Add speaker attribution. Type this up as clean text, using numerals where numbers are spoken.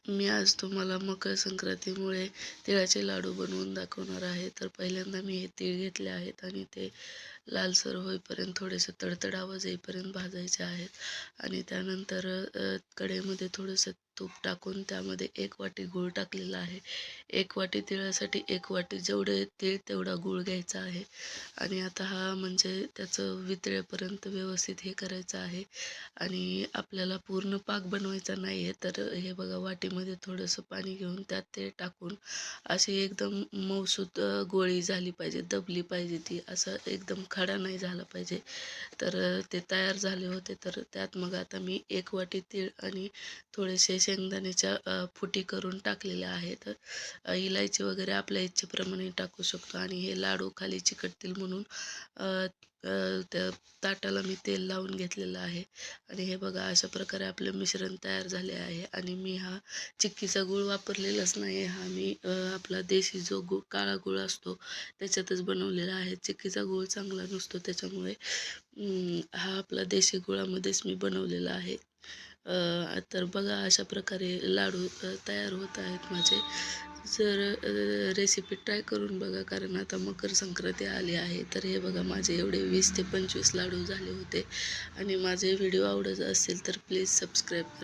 Speaker 1: मी आज तुम्हाला मकर संक्रांतीमुळे तिळाचे लाडू बनवून दाखवणार आहे. तर पहिल्यांदा मी हे तीळ घेतले आहेत आणि ते लालसर होईपर्यंत थोडेसे तडतड आवाज येईपर्यंत भाजायचे आहेत. आणि त्यानंतर कढईमध्ये थोडंसं तूप टाकून त्यामध्ये 1 वाटी गूळ टाकलेला आहे. 1 वाटी तिळासाठी 1 वाटी जेवढे तीळ तेवढा गूळ घ्यायचा आहे. आणि आता हा म्हणजे त्याचं वितळेपर्यंत व्यवस्थित हे करायचं आहे. आणि आपल्याला पूर्ण पाक बनवायचा नाही आहे. तर हे बघा, वाटीमध्ये थोडंसं पाणी घेऊन त्यात ते टाकून अशी एकदम मऊसूत गोळी झाली पाहिजे, दबली पाहिजे ती, असं एकदम खडा नाही झाला पाहिजे. तर ते तयार झाले होते. तर त्यात मग आता मी 1 वाटी तीळ आणि थोडेसे शेंगदाण्याच्या फुटी करून टाकलेल्या आहेत. इलायची वगैरे आपल्या इच्छेप्रमाणे टाकू शकतो. आणि हे लाडू खाली चिकटतील म्हणून त्या ताटाला मी तेल लावून घेतलेलं आहे. आणि हे बघा, अशा प्रकारे आपलं मिश्रण तयार झाले आहे. आणि मी हा चिक्कीचा गूळ वापरलेलाच नाही, हा मी आपला देशी जो गूळ, काळा गूळ असतो त्याच्यातच बनवलेला आहे. चिक्कीचा गूळ चांगला नसतो, त्याच्यामुळे हा आपला देशी गुळामध्येच मी बनवलेला आहे. तर बघा, अशा प्रकारे लाडू तयार होत आहेत माझे. जर रेसिपी ट्राय करून बघा, कारण आता मकर संक्रांती आली आहे. तर हे बघा, माझे एवढे 20 ते 25 लाडू झाले होते. आणि माझे व्हिडिओ आवडत असेल तर प्लीज सबस्क्राईब करा.